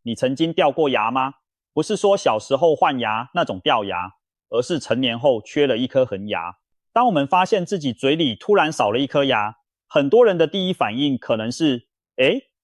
你曾经掉过牙吗？不是说小时候换牙那种掉牙，而是成年后缺了一颗恒牙。当我们发现自己嘴里突然少了一颗牙，很多人的第一反应可能是，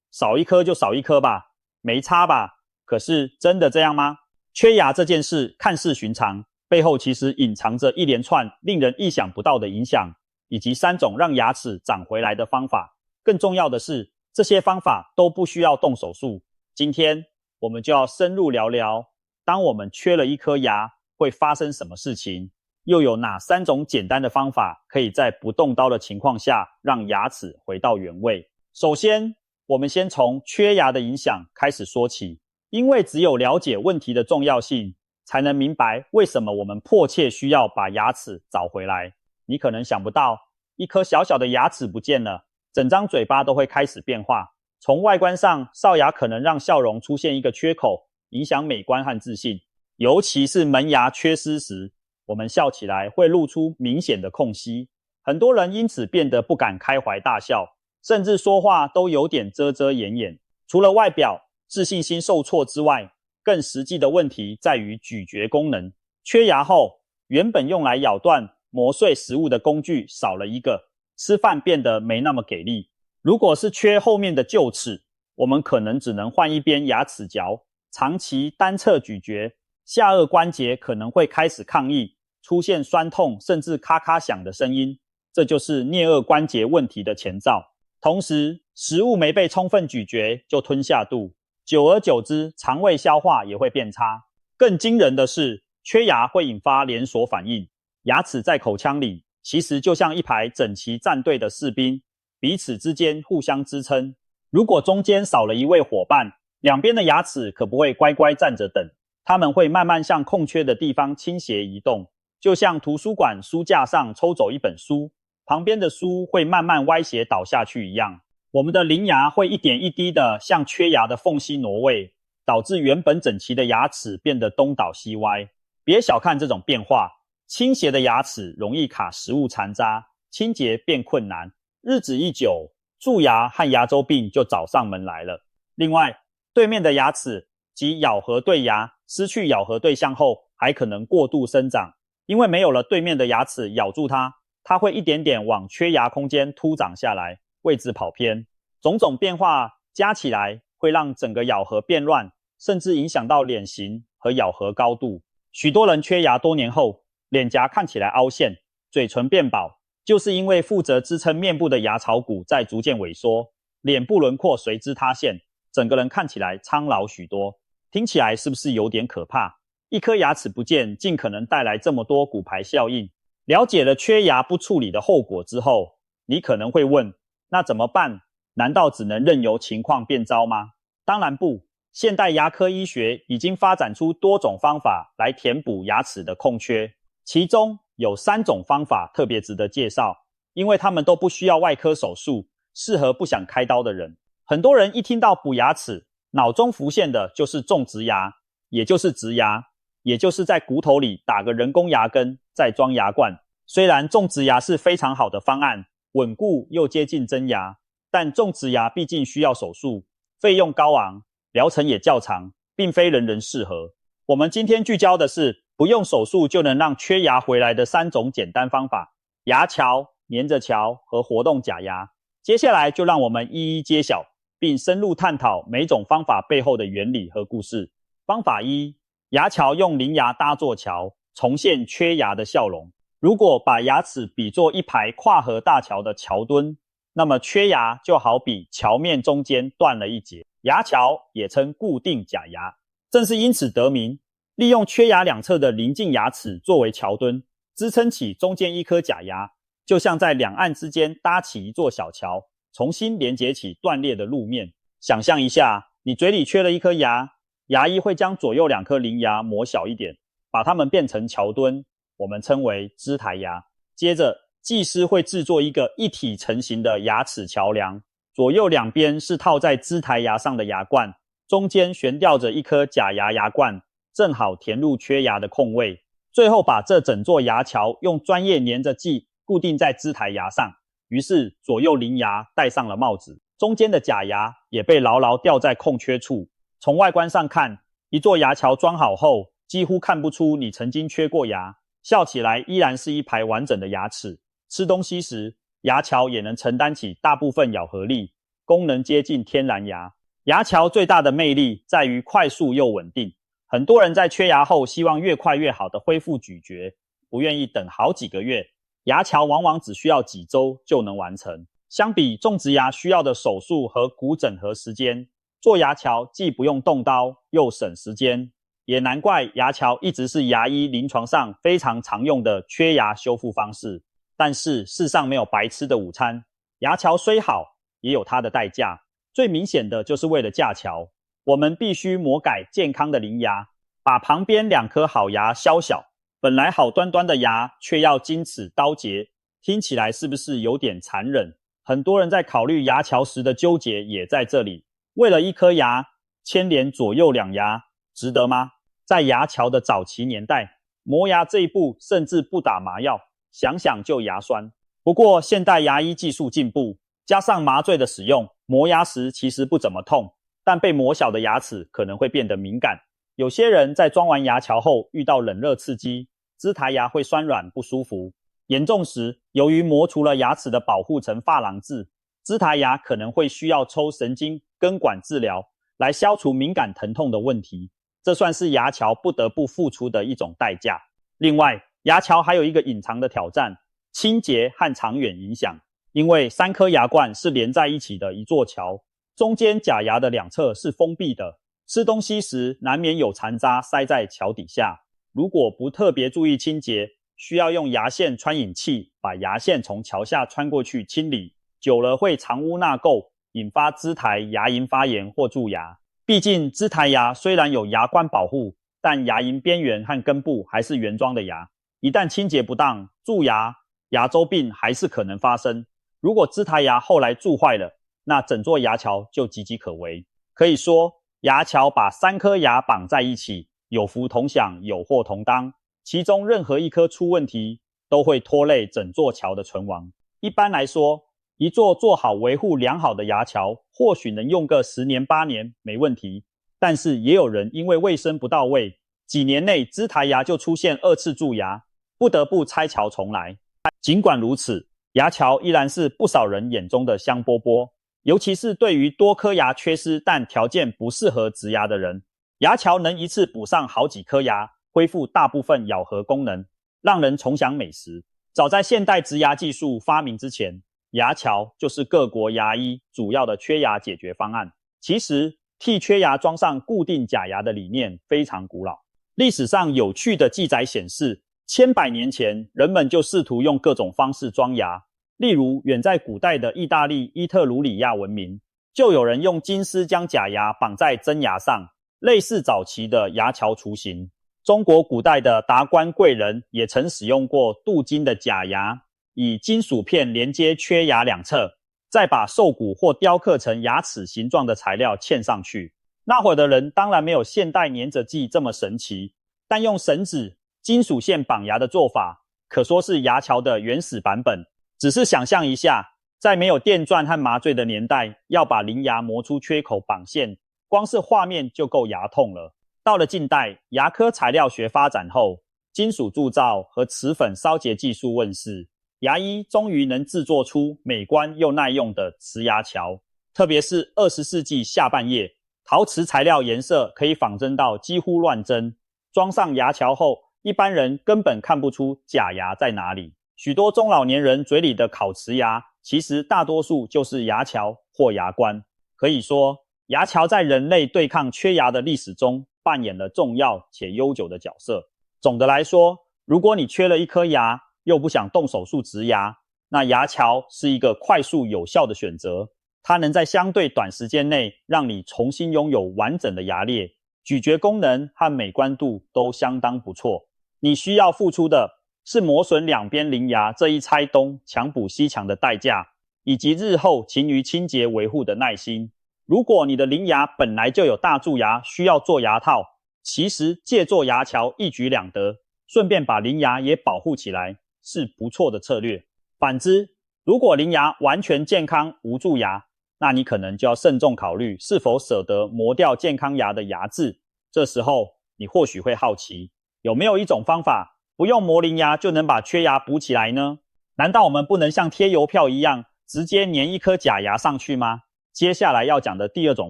少一颗就少一颗吧，没差吧。可是真的这样吗？缺牙这件事看似寻常，背后其实隐藏着一连串令人意想不到的影响，以及3种让牙齿长回来的方法。更重要的是，这些方法都不需要动手术。今天我们就要深入聊聊，当我们缺了一颗牙会发生什么事情，又有哪3种简单的方法可以在不动刀的情况下让牙齿回到原位。首先，我们先从缺牙的影响开始说起，因为只有了解问题的重要性，才能明白为什么我们迫切需要把牙齿找回来。你可能想不到，一颗小小的牙齿不见了，整张嘴巴都会开始变化。从外观上，少牙可能让笑容出现一个缺口，影响美观和自信。尤其是门牙缺失时，我们笑起来会露出明显的空隙，很多人因此变得不敢开怀大笑，甚至说话都有点遮遮掩掩。除了外表自信心受挫之外，更实际的问题在于咀嚼功能。缺牙后，原本用来咬断、磨碎食物的工具少了一个，吃饭变得没那么给力。如果是缺后面的臼齿，我们可能只能换一边牙齿嚼，长期单侧咀嚼，下颚关节可能会开始抗议，出现酸痛甚至咔咔响的声音，这就是颞颌关节问题的前兆。同时，食物没被充分咀嚼就吞下肚，久而久之，肠胃消化也会变差。更惊人的是，缺牙会引发连锁反应。牙齿在口腔里其实就像一排整齐站队的士兵，彼此之间互相支撑。如果中间少了一位伙伴，两边的牙齿可不会乖乖站着等，它们会慢慢向空缺的地方倾斜移动，就像图书馆书架上抽走一本书，旁边的书会慢慢歪斜倒下去一样。我们的邻牙会一点一滴的向缺牙的缝隙挪位，导致原本整齐的牙齿变得东倒西歪。别小看这种变化，倾斜的牙齿容易卡食物残渣，清洁变困难，日子一久，蛀牙和牙周病就找上门来了。另外，对面的牙齿及咬合对牙失去咬合对象后，还可能过度生长，因为没有了对面的牙齿咬住它，它会一点点往缺牙空间突长下来，位置跑偏。种种变化加起来，会让整个咬合变乱，甚至影响到脸型和咬合高度。许多人缺牙多年后，脸颊看起来凹陷，嘴唇变薄，就是因为负责支撑面部的牙槽骨在逐渐萎缩，脸部轮廓随之塌陷，整个人看起来苍老许多。听起来是不是有点可怕？一颗牙齿不见，竟可能带来这么多骨牌效应。了解了缺牙不处理的后果之后，你可能会问，那怎么办？难道只能任由情况变糟吗？当然不，现代牙科医学已经发展出多种方法来填补牙齿的空缺，其中有3种方法特别值得介绍，因为它们都不需要外科手术，适合不想开刀的人。很多人一听到补牙齿，脑中浮现的就是种植牙，也就是植牙，也就是在骨头里打个人工牙根，再装牙冠。虽然种植牙是非常好的方案，稳固又接近真牙，但种植牙毕竟需要手术，费用高昂，疗程也较长，并非人人适合。我们今天聚焦的是不用手术就能让缺牙回来的3种简单方法：牙桥、粘着桥和活动假牙。接下来就让我们一一揭晓，并深入探讨每种方法背后的原理和故事。方法1，牙桥用邻牙搭座桥，重现缺牙的笑容。如果把牙齿比作一排跨河大桥的桥墩，那么缺牙就好比桥面中间断了一截。牙桥也称固定假牙，正是因此得名，利用缺牙两侧的邻近牙齿作为桥墩，支撑起中间一颗假牙，就像在两岸之间搭起一座小桥，重新连接起断裂的路面。想象一下，你嘴里缺了一颗牙，牙医会将左右2颗邻牙磨小一点，把它们变成桥墩，我们称为支台牙。接着技师会制作一个一体成型的牙齿桥梁，左右2边是套在支台牙上的牙冠，中间悬吊着一颗假牙牙冠，正好填入缺牙的空位。最后把这整座牙桥用专业粘着剂固定在支台牙上，于是左右邻牙戴上了帽子，中间的假牙也被牢牢吊在空缺处。从外观上看，一座牙桥装好后，几乎看不出你曾经缺过牙，笑起来依然是一排完整的牙齿。吃东西时，牙桥也能承担起大部分咬合力，功能接近天然牙。牙桥最大的魅力在于快速又稳定。很多人在缺牙后希望越快越好的恢复咀嚼，不愿意等好几个月。牙桥往往只需要几周就能完成。相比种植牙需要的手术和骨整合时间，做牙桥既不用动刀，又省时间。也难怪牙桥一直是牙医临床上非常常用的缺牙修复方式。但是世上没有白吃的午餐，牙桥虽好，也有它的代价。最明显的就是为了架桥，我们必须磨改健康的邻牙，把旁边2颗好牙削小。本来好端端的牙，却要经此刀截，听起来是不是有点残忍？很多人在考虑牙桥时的纠结也在这里。为了1颗牙，牵连左右2牙，值得吗？在牙桥的早期年代，磨牙这一步甚至不打麻药，想想就牙酸。不过现代牙医技术进步，加上麻醉的使用，磨牙时其实不怎么痛，但被磨小的牙齿可能会变得敏感。有些人在装完牙桥后遇到冷热刺激，支台牙会酸软不舒服。严重时，由于磨除了牙齿的保护层珐琅质，支台牙可能会需要抽神经根管治疗来消除敏感疼痛的问题。这算是牙桥不得不付出的一种代价。另外，牙桥还有一个隐藏的挑战，清洁和长远影响。因为3颗牙冠是连在一起的一座桥，中间假牙的2侧是封闭的，吃东西时难免有残渣塞在桥底下。如果不特别注意清洁，需要用牙线穿引器把牙线从桥下穿过去清理，久了会藏污纳垢，引发支台牙龈发炎或蛀牙。毕竟支台牙虽然有牙冠保护，但牙龈边缘和根部还是原装的牙，一旦清洁不当，蛀牙、牙周病还是可能发生。如果支台牙后来蛀坏了，那整座牙桥就岌岌可危。可以说，牙桥把3颗牙绑在一起，有福同享，有祸同当，其中任何1颗出问题，都会拖累整座桥的存亡。一般来说，一座做好维护良好的牙桥，或许能用个10年8年没问题，但是也有人因为卫生不到位，几年内支台牙就出现2次蛀牙，不得不拆桥重来。尽管如此，牙桥依然是不少人眼中的香饽饽，尤其是对于多颗牙缺失但条件不适合植牙的人，牙桥能一次补上好几颗牙，恢复大部分咬合功能，让人重享美食。早在现代植牙技术发明之前，牙桥就是各国牙医主要的缺牙解决方案。其实，替缺牙装上固定假牙的理念非常古老。历史上有趣的记载显示，千百年前，人们就试图用各种方式装牙。例如，远在古代的意大利伊特鲁里亚文明，就有人用金丝将假牙绑在真牙上，类似早期的牙桥雏形。中国古代的达官贵人也曾使用过镀金的假牙，以金属片连接缺牙2侧，再把兽骨或雕刻成牙齿形状的材料嵌上去。那会儿的人当然没有现代粘着剂这么神奇，但用绳子、金属线绑牙的做法，可说是牙桥的原始版本。只是想象一下，在没有电钻和麻醉的年代，要把邻牙磨出缺口绑线，光是画面就够牙痛了。到了近代，牙科材料学发展后，金属铸造和瓷粉烧结技术问世，牙医终于能制作出美观又耐用的瓷牙桥。特别是20世纪下半叶，陶瓷材料颜色可以仿真到几乎乱真，装上牙桥后，一般人根本看不出假牙在哪里。许多中老年人嘴里的烤瓷牙，其实大多数就是牙桥或牙冠。可以说，牙桥在人类对抗缺牙的历史中扮演了重要且悠久的角色。总的来说，如果你缺了1颗牙，又不想动手术植牙，那牙桥是一个快速有效的选择。它能在相对短时间内让你重新拥有完整的牙列，咀嚼功能和美观度都相当不错。你需要付出的是磨损2边邻牙这一拆东强补西墙的代价，以及日后勤于清洁维护的耐心。如果你的邻牙本来就有大蛀牙需要做牙套，其实借做牙桥一举两得，顺便把邻牙也保护起来，是不错的策略。反之，如果邻牙完全健康无蛀牙，那你可能就要慎重考虑是否舍得磨掉健康牙的牙质。这时候你或许会好奇，有没有一种方法不用磨邻牙就能把缺牙补起来呢？难道我们不能像贴邮票一样直接粘一颗假牙上去吗？接下来要讲的第二种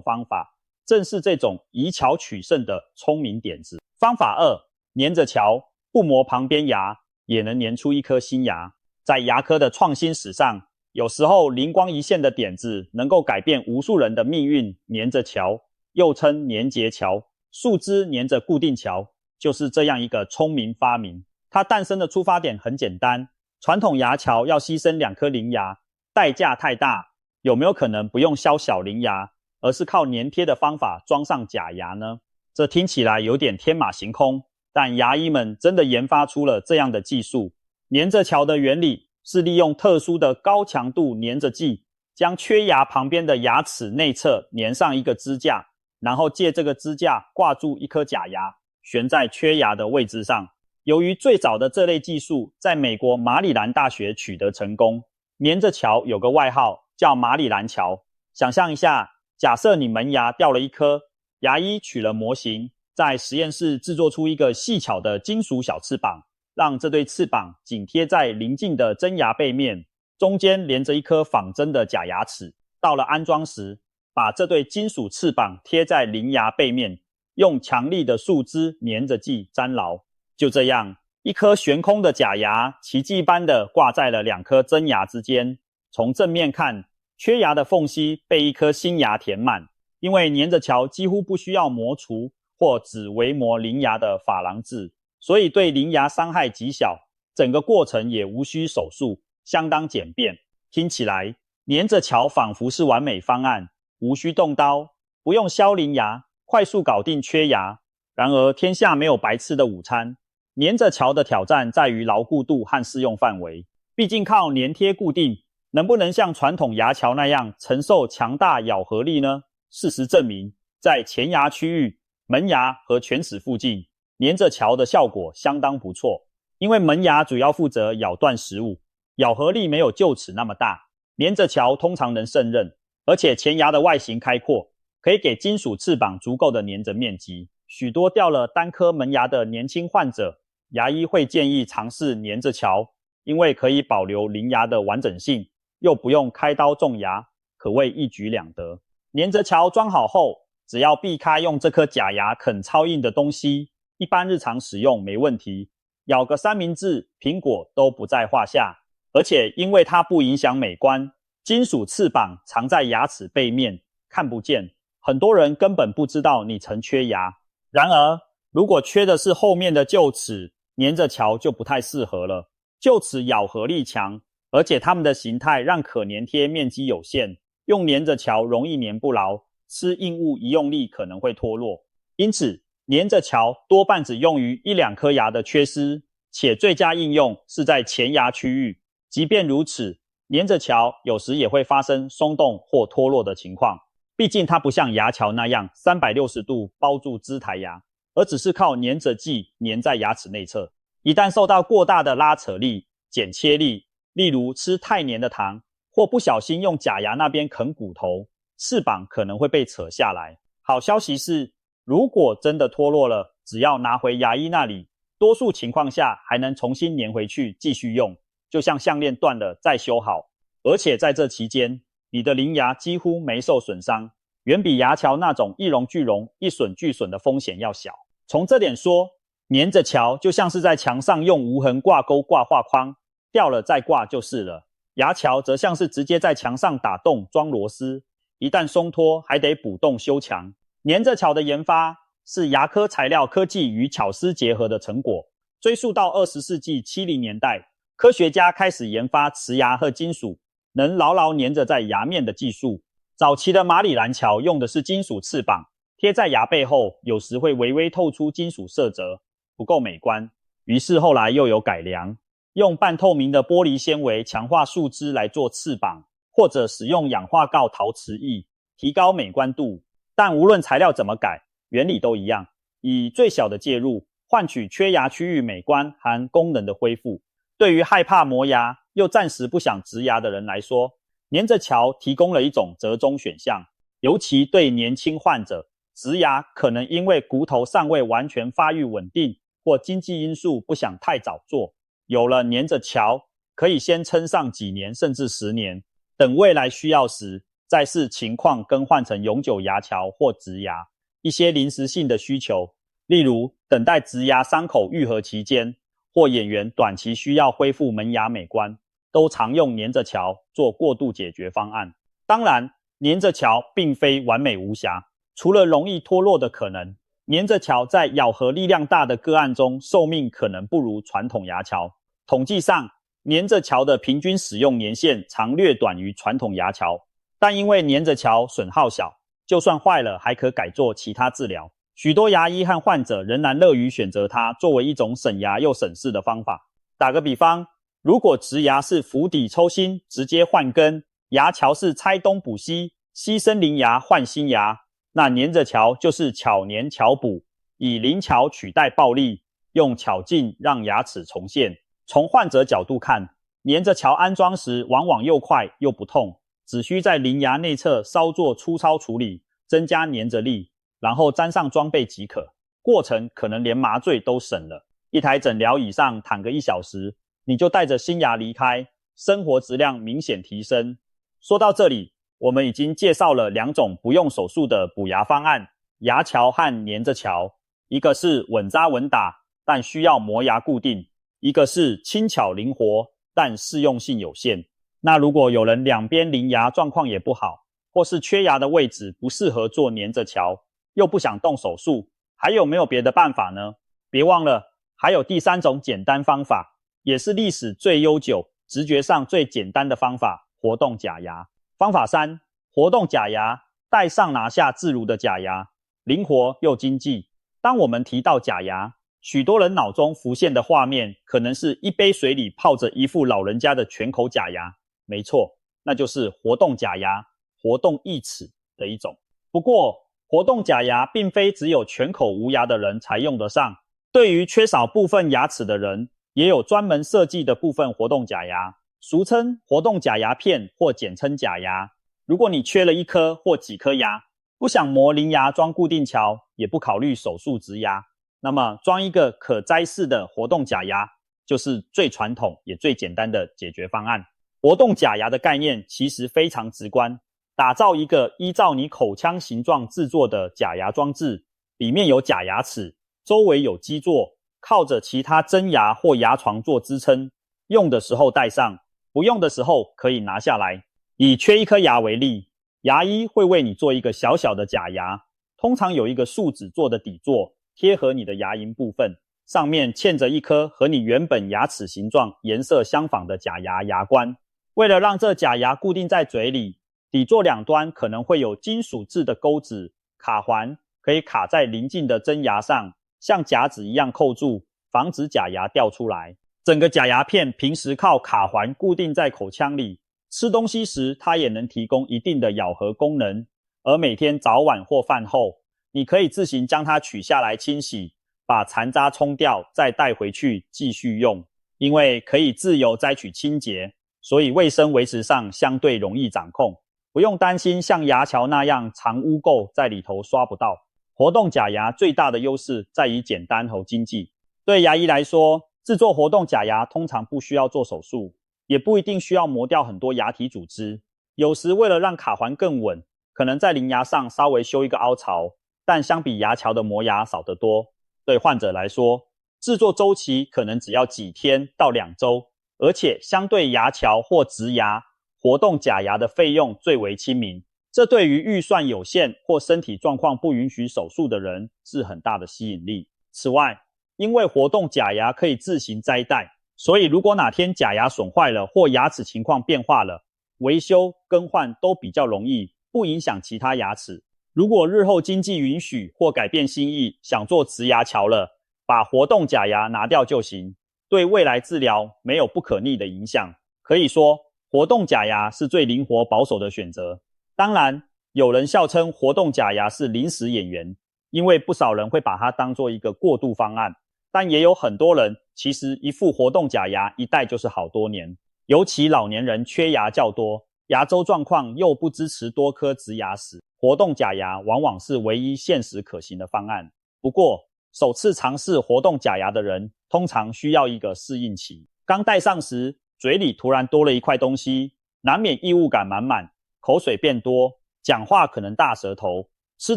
方法，正是这种以巧取胜的聪明点子。方法二，粘着桥，不磨旁边牙，也能粘出一颗新牙。在牙科的创新史上，有时候灵光一现的点子能够改变无数人的命运。粘着桥，又称粘结桥，树枝粘着固定桥，就是这样一个聪明发明。它诞生的出发点很简单，传统牙桥要牺牲2颗邻牙，代价太大，有没有可能不用削小邻牙，而是靠粘贴的方法装上假牙呢？这听起来有点天马行空，但牙医们真的研发出了这样的技术。粘着桥的原理是利用特殊的高强度粘着剂，将缺牙旁边的牙齿内侧粘上一个支架，然后借这个支架挂住一颗假牙，悬在缺牙的位置上。由于最早的这类技术在美国马里兰大学取得成功，粘着桥有个外号叫马里兰桥。想象一下，假设你门牙掉了一颗，牙医取了模型，在实验室制作出一个细巧的金属小翅膀，让这对翅膀紧贴在邻近的真牙背面，中间连着一颗仿真的假牙齿。到了安装时，把这对金属翅膀贴在邻牙背面，用强力的树枝粘着剂粘牢。就这样，一颗悬空的假牙奇迹般的挂在了2颗真牙之间。从正面看，缺牙的缝隙被一颗新牙填满。因为粘着桥几乎不需要磨除或只微磨邻牙的珐琅质，所以对邻牙伤害极小，整个过程也无需手术，相当简便。听起来粘着桥仿佛是完美方案，无需动刀，不用削邻牙，快速搞定缺牙。然而天下没有白吃的午餐，粘着桥的挑战在于牢固度和适用范围。毕竟靠粘贴固定，能不能像传统牙桥那样承受强大咬合力呢？事实证明，在前牙区域、门牙和犬齿附近，粘着桥的效果相当不错。因为门牙主要负责咬断食物，咬合力没有臼齿那么大，粘着桥通常能胜任。而且前牙的外形开阔，可以给金属翅膀足够的粘着面积。许多掉了单颗门牙的年轻患者，牙医会建议尝试粘着桥，因为可以保留邻牙的完整性，又不用开刀种牙，可谓一举两得。粘着桥装好后，只要避开用这颗假牙啃超硬的东西，一般日常使用没问题，咬个三明治、苹果都不在话下。而且因为它不影响美观，金属翅膀藏在牙齿背面，看不见，很多人根本不知道你曾缺牙。然而，如果缺的是后面的臼齿，粘着桥就不太适合了。臼齿咬合力强，而且它们的形态让可粘贴面积有限，用粘着桥容易粘不牢，吃硬物一用力可能会脱落。因此，粘着桥多半只用于1-2颗牙的缺失，且最佳应用是在前牙区域。即便如此，粘着桥有时也会发生松动或脱落的情况，毕竟它不像牙桥那样360度包住支台牙，而只是靠粘着剂粘在牙齿内侧。一旦受到过大的拉扯力、剪切力，例如吃太黏的糖，或不小心用假牙那边啃骨头，翅膀可能会被扯下来。好消息是，如果真的脱落了，只要拿回牙医那里，多数情况下还能重新粘回去继续用，就像项链断了再修好。而且在这期间，你的邻牙几乎没受损伤，远比牙桥那种一荣俱荣、一损俱损的风险要小。从这点说，粘着桥就像是在墙上用无痕挂钩挂画框，掉了再挂就是了。牙桥则像是直接在墙上打洞装螺丝，一旦松脱还得补洞修墙。粘着桥的研发是牙科材料科技与巧思结合的成果。追溯到20世纪70年代，科学家开始研发瓷牙和金属能牢牢粘着在牙面的技术。早期的马里兰桥用的是金属翅膀，贴在牙背后有时会微微透出金属色泽，不够美观。于是后来又有改良，用半透明的玻璃纤维强化树枝来做翅膀，或者使用氧化锆陶瓷翼，提高美观度。但无论材料怎么改，原理都一样，以最小的介入，换取缺牙区域美观和功能的恢复。对于害怕磨牙又暂时不想植牙的人来说，粘着桥提供了一种折中选项，尤其对年轻患者，植牙可能因为骨头尚未完全发育稳定，或经济因素不想太早做，有了粘着桥，可以先撑上几年甚至10年，等未来需要时，再视情况更换成永久牙桥或植牙。一些临时性的需求，例如等待植牙伤口愈合期间，或演员短期需要恢复门牙美观，都常用粘着桥做过渡解决方案。当然，粘着桥并非完美无瑕，除了容易脱落的可能，粘着桥在咬合力量大的个案中，寿命可能不如传统牙桥。统计上，粘着桥的平均使用年限常略短于传统牙桥，但因为粘着桥损耗小，就算坏了还可改做其他治疗。许多牙医和患者仍然乐于选择它作为一种省牙又省事的方法。打个比方，如果植牙是釜底抽薪直接换根，牙桥是拆东补西，牺牲邻牙换新牙，那粘着桥就是巧粘巧补，以灵巧取代暴力，用巧劲让牙齿重现。从患者角度看，粘着桥安装时往往又快又不痛，只需在邻牙内侧稍作粗糙处理，增加粘着力，然后粘上装备即可，过程可能连麻醉都省了。一台诊疗椅上躺个1小时，你就带着新牙离开，生活质量明显提升。说到这里，我们已经介绍了2种不用手术的补牙方案，牙桥和粘着桥。一个是稳扎稳打，但需要磨牙固定；一个是轻巧灵活，但适用性有限。那如果有人两边邻牙状况也不好，或是缺牙的位置不适合做粘着桥，又不想动手术，还有没有别的办法呢？别忘了，还有第3种简单方法，也是历史最悠久、直觉上最简单的方法——活动假牙。方法3，活动假牙，带上拿下自如的假牙，灵活又经济。当我们提到假牙，许多人脑中浮现的画面可能是一杯水里泡着一副老人家的全口假牙。没错，那就是活动假牙，活动义齿的一种。不过，活动假牙并非只有全口无牙的人才用得上，对于缺少部分牙齿的人，也有专门设计的部分活动假牙，俗称活动假牙片或简称假牙。如果你缺了一颗或几颗牙，不想磨邻牙装固定桥，也不考虑手术植牙，那么装一个可摘式的活动假牙，就是最传统也最简单的解决方案。活动假牙的概念其实非常直观，打造一个依照你口腔形状制作的假牙装置，里面有假牙齿，周围有基座，靠着其他真牙或牙床做支撑，用的时候戴上，不用的时候可以拿下来。以缺一颗牙为例，牙医会为你做一个小小的假牙，通常有一个树脂做的底座，贴合你的牙龈部分，上面嵌着一颗和你原本牙齿形状颜色相仿的假牙牙冠。为了让这假牙固定在嘴里，底座两端可能会有金属制的钩子、卡环，可以卡在邻近的真牙上，像夹子一样扣住，防止假牙掉出来。整个假牙片平时靠卡环固定在口腔里，吃东西时它也能提供一定的咬合功能，而每天早晚或饭后，你可以自行将它取下来清洗，把残渣冲掉，再带回去继续用。因为可以自由摘取清洁，所以卫生维持上相对容易掌控，不用担心像牙桥那样藏污垢在里头刷不到。活动假牙最大的优势在于简单和经济。对牙医来说，制作活动假牙通常不需要做手术，也不一定需要磨掉很多牙体组织。有时为了让卡环更稳，可能在邻牙上稍微修一个凹槽，但相比牙桥的磨牙少得多。对患者来说，制作周期可能只要几天到2周，而且相对牙桥或植牙，活动假牙的费用最为亲民。这对于预算有限或身体状况不允许手术的人是很大的吸引力。此外，因为活动假牙可以自行摘戴，所以如果哪天假牙损坏了或牙齿情况变化了，维修更换都比较容易，不影响其他牙齿。如果日后经济允许或改变心意，想做植牙桥了，把活动假牙拿掉就行，对未来治疗没有不可逆的影响。可以说，活动假牙是最灵活保守的选择。当然，有人笑称活动假牙是临时演员，因为不少人会把它当作一个过渡方案，但也有很多人其实一副活动假牙一戴就是好多年。尤其老年人缺牙较多，牙周状况又不支持多颗植牙时，活动假牙往往是唯一现实可行的方案。不过，首次尝试活动假牙的人通常需要一个适应期。刚戴上时，嘴里突然多了一块东西，难免异物感满满，口水变多，讲话可能大舌头，吃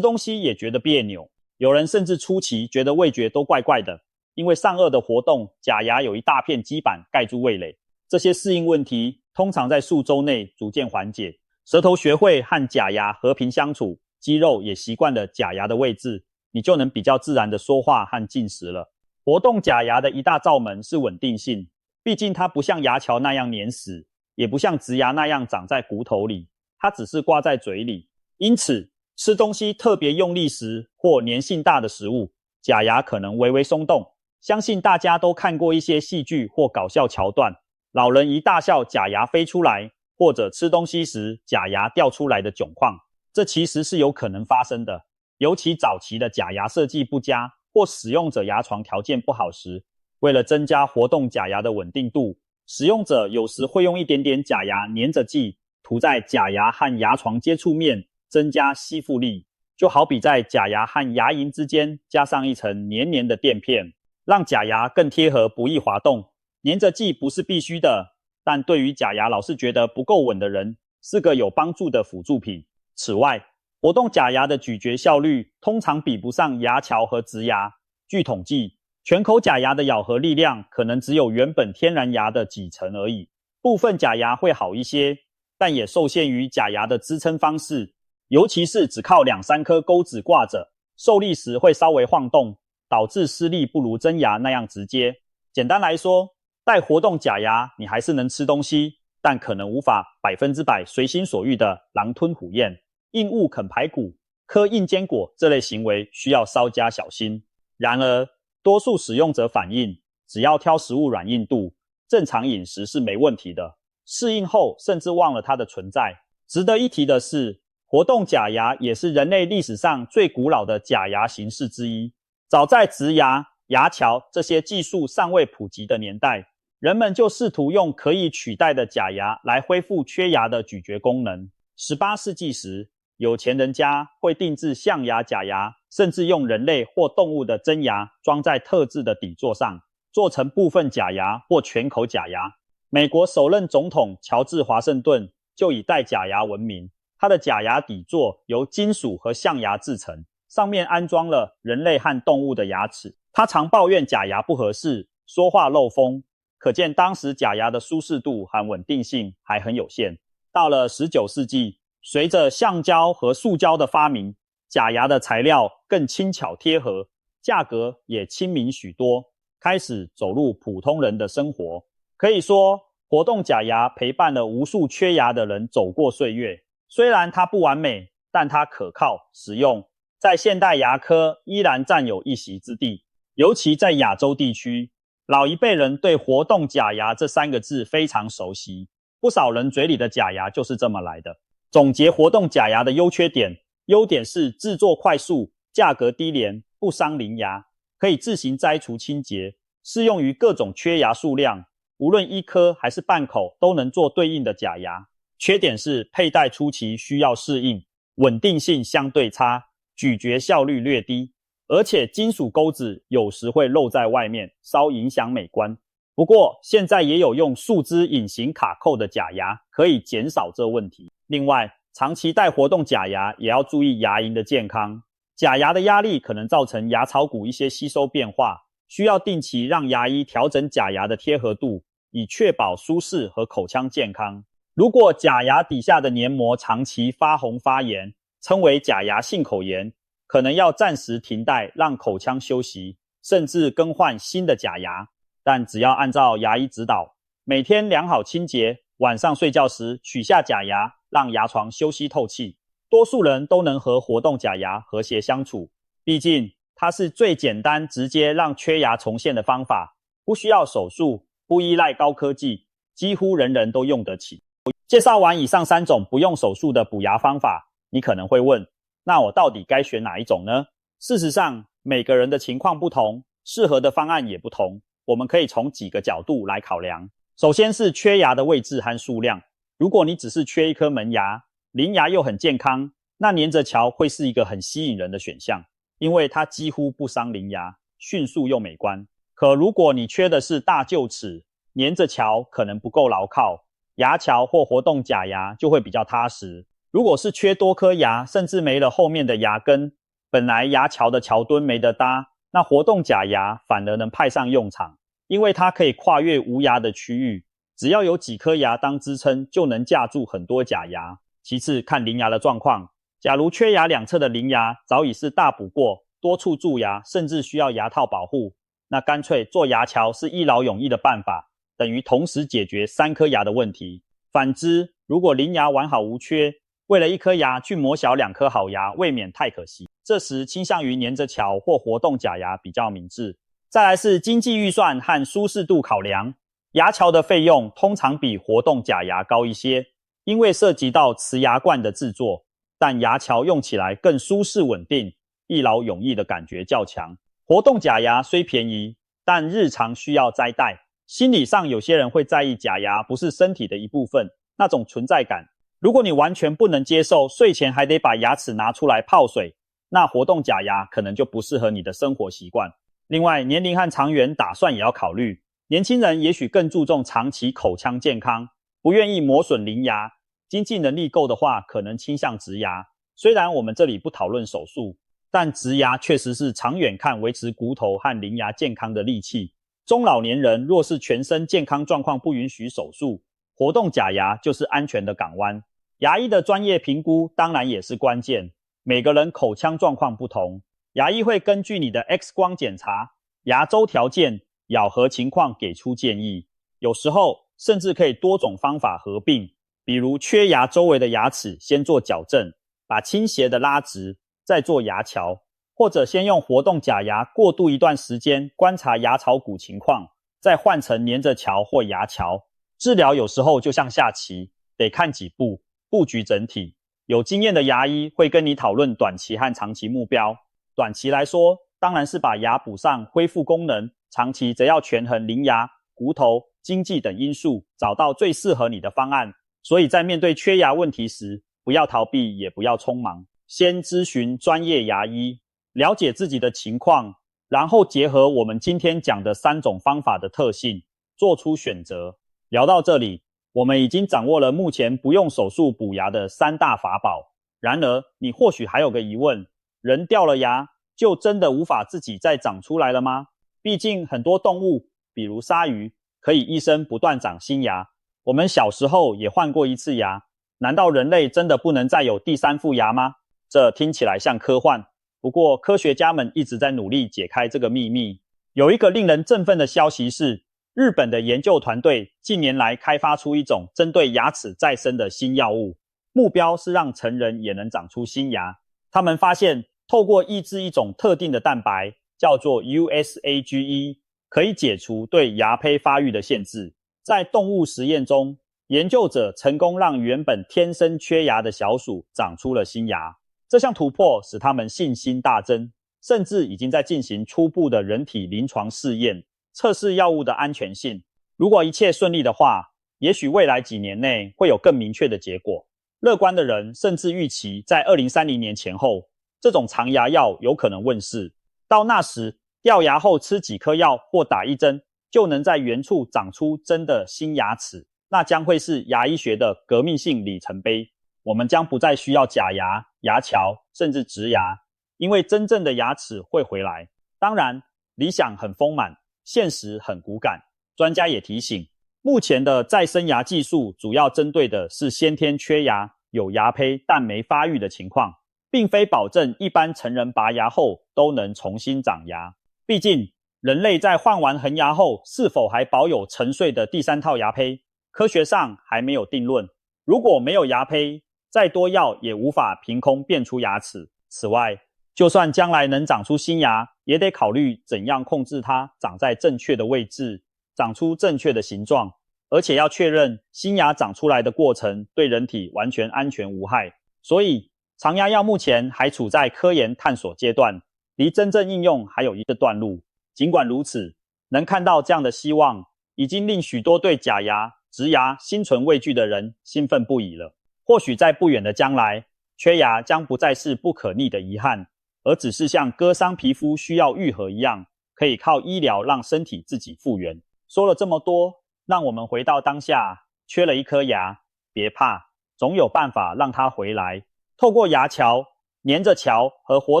东西也觉得别扭。有人甚至初期觉得味觉都怪怪的，因为上颚的活动，假牙有一大片基板盖住味蕾。这些适应问题通常在数周内逐渐缓解，舌头学会和假牙和平相处，肌肉也习惯了假牙的位置，你就能比较自然的说话和进食了。活动假牙的一大罩门是稳定性，毕竟它不像牙桥那样粘死，也不像植牙那样长在骨头里，它只是挂在嘴里。因此，吃东西特别用力时或粘性大的食物，假牙可能微微松动。相信大家都看过一些戏剧或搞笑桥段，老人一大笑假牙飞出来，或者吃东西时假牙掉出来的窘况，这其实是有可能发生的。尤其早期的假牙设计不佳，或使用者牙床条件不好时，为了增加活动假牙的稳定度，使用者有时会用一点点假牙粘着剂涂在假牙和牙床接触面，增加吸附力。就好比在假牙和牙龈之间加上一层黏黏的垫片，让假牙更贴合，不易滑动。粘着剂不是必须的，但对于假牙老是觉得不够稳的人，是个有帮助的辅助品。此外，活动假牙的咀嚼效率通常比不上牙桥和植牙。据统计，全口假牙的咬合力量可能只有原本天然牙的几成而已。部分假牙会好一些，但也受限于假牙的支撑方式，尤其是只靠2-3颗钩子挂着，受力时会稍微晃动，导致施力不如真牙那样直接。简单来说，戴活动假牙你还是能吃东西，但可能无法100%随心所欲的狼吞虎咽。硬物啃排骨、嗑硬坚果这类行为需要稍加小心。然而，多数使用者反映，只要挑食物软硬度，正常饮食是没问题的。适应后甚至忘了它的存在。值得一提的是，活动假牙也是人类历史上最古老的假牙形式之一。早在植牙、牙桥这些技术尚未普及的年代，人们就试图用可以取代的假牙来恢复缺牙的咀嚼功能。18世纪时，有钱人家会定制象牙假牙，甚至用人类或动物的真牙装在特制的底座上，做成部分假牙或全口假牙。美国首任总统乔治·华盛顿就以戴假牙闻名，他的假牙底座由金属和象牙制成，上面安装了人类和动物的牙齿。他常抱怨假牙不合适，说话漏风，可见当时假牙的舒适度和稳定性还很有限。到了19世纪，随着橡胶和塑胶的发明，假牙的材料更轻巧贴合，价格也亲民许多，开始走入普通人的生活。可以说，活动假牙陪伴了无数缺牙的人走过岁月。虽然它不完美，但它可靠、实用，在现代牙科依然占有一席之地。尤其在亚洲地区，老一辈人对活动假牙这3个字非常熟悉，不少人嘴里的假牙就是这么来的。总结活动假牙的优缺点，优点是制作快速，价格低廉，不伤邻牙，可以自行摘除清洁，适用于各种缺牙数量，无论1颗还是半口都能做对应的假牙。缺点是佩戴初期需要适应，稳定性相对差，咀嚼效率略低，而且金属钩子有时会露在外面，稍影响美观。不过现在也有用树枝隐形卡扣的假牙，可以减少这问题。另外，长期戴活动假牙也要注意牙龈的健康，假牙的压力可能造成牙槽骨一些吸收变化，需要定期让牙医调整假牙的贴合度，以确保舒适和口腔健康。如果假牙底下的黏膜长期发红发炎，称为假牙性口炎，可能要暂时停戴，让口腔休息，甚至更换新的假牙。但只要按照牙医指导，每天良好清洁，晚上睡觉时取下假牙，让牙床休息透气，多数人都能和活动假牙和谐相处。毕竟它是最简单直接让缺牙重现的方法，不需要手术，不依赖高科技，几乎人人都用得起。介绍完以上3种不用手术的补牙方法，你可能会问，那我到底该选哪一种呢？事实上，每个人的情况不同，适合的方案也不同，我们可以从几个角度来考量。首先是缺牙的位置和数量。如果你只是缺一颗门牙，邻牙又很健康，那粘着桥会是一个很吸引人的选项，因为它几乎不伤邻牙，迅速又美观。可如果你缺的是大臼齿，粘着桥可能不够牢靠，牙桥或活动假牙就会比较踏实。如果是缺多颗牙，甚至没了后面的牙根，本来牙桥的桥墩没得搭，那活动假牙反而能派上用场，因为它可以跨越无牙的区域，只要有几颗牙当支撑，就能架住很多假牙。其次看邻牙的状况，假如缺牙两侧的邻牙早已是大补过，多处蛀牙，甚至需要牙套保护，那干脆做牙桥是一劳永逸的办法，等于同时解决3颗牙的问题。反之，如果邻牙完好无缺，为了1颗牙去磨小2颗好牙，未免太可惜。这时倾向于粘着桥或活动假牙比较明智。再来是经济预算和舒适度考量，牙桥的费用通常比活动假牙高一些，因为涉及到瓷牙冠的制作，但牙桥用起来更舒适稳定，一劳永逸的感觉较强。活动假牙虽便宜，但日常需要摘戴，心理上有些人会在意假牙不是身体的一部分，那种存在感。如果你完全不能接受睡前还得把牙齿拿出来泡水，那活动假牙可能就不适合你的生活习惯。另外，年龄和长远打算也要考虑。年轻人也许更注重长期口腔健康，不愿意磨损邻牙，经济能力够的话，可能倾向植牙。虽然我们这里不讨论手术，但植牙确实是长远看维持骨头和邻牙健康的利器。中老年人若是全身健康状况不允许手术，活动假牙就是安全的港湾。牙医的专业评估当然也是关键，每个人口腔状况不同，牙医会根据你的 X 光检查、牙周条件、咬合情况给出建议。有时候甚至可以多种方法合并，比如缺牙周围的牙齿先做矫正，把倾斜的拉直，再做牙桥，或者先用活动假牙过渡一段时间，观察牙槽骨情况，再换成粘着桥或牙桥。治疗有时候就像下棋，得看几步，布局整体。有经验的牙医会跟你讨论短期和长期目标。短期来说，当然是把牙补上，恢复功能；长期则要权衡邻牙、骨头、经济等因素，找到最适合你的方案。所以在面对缺牙问题时，不要逃避，也不要匆忙，先咨询专业牙医，了解自己的情况，然后结合我们今天讲的3种方法的特性，做出选择。聊到这里，我们已经掌握了目前不用手术补牙的3大法宝。然而，你或许还有个疑问，人掉了牙，就真的无法自己再长出来了吗？毕竟很多动物，比如鲨鱼，可以一生不断长新牙。我们小时候也换过1次牙，难道人类真的不能再有第3副牙吗？这听起来像科幻，不过科学家们一直在努力解开这个秘密。有一个令人振奋的消息是，日本的研究团队近年来开发出一种针对牙齿再生的新药物，目标是让成人也能长出新牙。他们发现，透过抑制一种特定的蛋白，叫做 USAGE， 可以解除对牙胚发育的限制。在动物实验中，研究者成功让原本天生缺牙的小鼠长出了新牙。这项突破使他们信心大增，甚至已经在进行初步的人体临床试验，测试药物的安全性。如果一切顺利的话，也许未来几年内会有更明确的结果。乐观的人甚至预期在2030年前后，这种长牙药有可能问世。到那时，掉牙后吃几颗药或打1针，就能在原处长出真的新牙齿，那将会是牙医学的革命性里程碑。我们将不再需要假牙、牙桥，甚至植牙，因为真正的牙齿会回来。当然，理想很丰满，现实很骨感。专家也提醒，目前的再生牙技术主要针对的是先天缺牙、有牙胚但没发育的情况，并非保证一般成人拔牙后都能重新长牙。毕竟，人类在换完恒牙后是否还保有沉睡的第3套牙胚，科学上还没有定论。如果没有牙胚，再多药也无法凭空变出牙齿。此外，就算将来能长出新牙，也得考虑怎样控制它长在正确的位置，长出正确的形状，而且要确认新牙长出来的过程对人体完全安全无害。所以，长牙药目前还处在科研探索阶段，离真正应用还有一段路。尽管如此，能看到这样的希望，已经令许多对假牙植牙心存畏惧的人兴奋不已了。或许在不远的将来，缺牙将不再是不可逆的遗憾，而只是像割伤皮肤需要愈合一样，可以靠医疗让身体自己复原。说了这么多，让我们回到当下，缺了一颗牙，别怕，总有办法让它回来。透过牙桥、粘着桥和活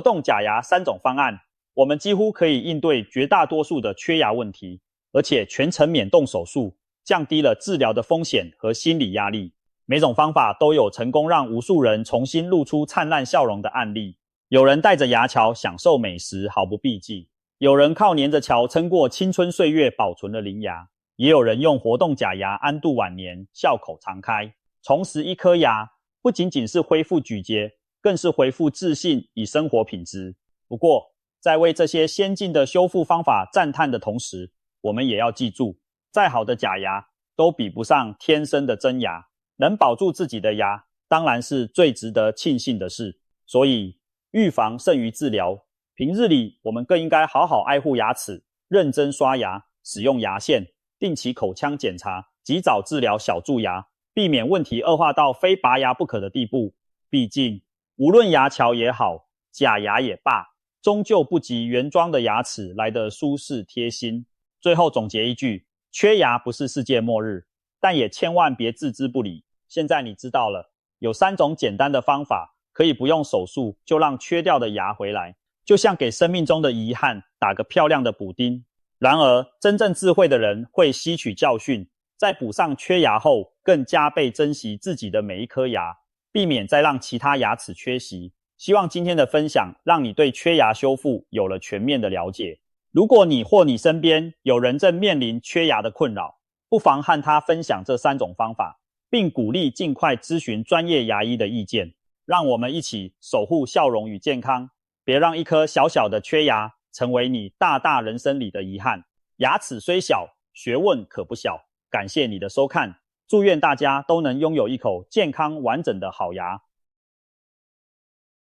动假牙3种方案，我们几乎可以应对绝大多数的缺牙问题，而且全程免动手术，降低了治疗的风险和心理压力。每种方法都有成功让无数人重新露出灿烂笑容的案例。有人带着牙桥享受美食，毫不避忌；有人靠粘着桥撑过青春岁月，保存了灵牙；也有人用活动假牙安度晚年，笑口常开。重拾一颗牙，不仅仅是恢复咀嚼，更是恢复自信与生活品质。不过，在为这些先进的修复方法赞叹的同时，我们也要记住，再好的假牙都比不上天生的真牙。能保住自己的牙，当然是最值得庆幸的事。所以，预防胜于治疗。平日里，我们更应该好好爱护牙齿，认真刷牙，使用牙线，定期口腔检查，及早治疗小蛀牙，避免问题恶化到非拔牙不可的地步。毕竟，无论牙桥也好，假牙也罢，终究不及原装的牙齿来得舒适贴心。最后总结一句，缺牙不是世界末日，但也千万别置之不理。现在你知道了，有3种简单的方法，可以不用手术就让缺掉的牙回来，就像给生命中的遗憾打个漂亮的补丁。然而，真正智慧的人会吸取教训，在补上缺牙后，更加倍珍惜自己的每一颗牙，避免再让其他牙齿缺席。希望今天的分享让你对缺牙修复有了全面的了解。如果你或你身边有人正面临缺牙的困扰，不妨和他分享这3种方法，并鼓励尽快咨询专业牙医的意见。让我们一起守护笑容与健康，别让一颗小小的缺牙成为你大大人生里的遗憾。牙齿虽小，学问可不小。感谢你的收看，祝愿大家都能拥有一口健康完整的好牙。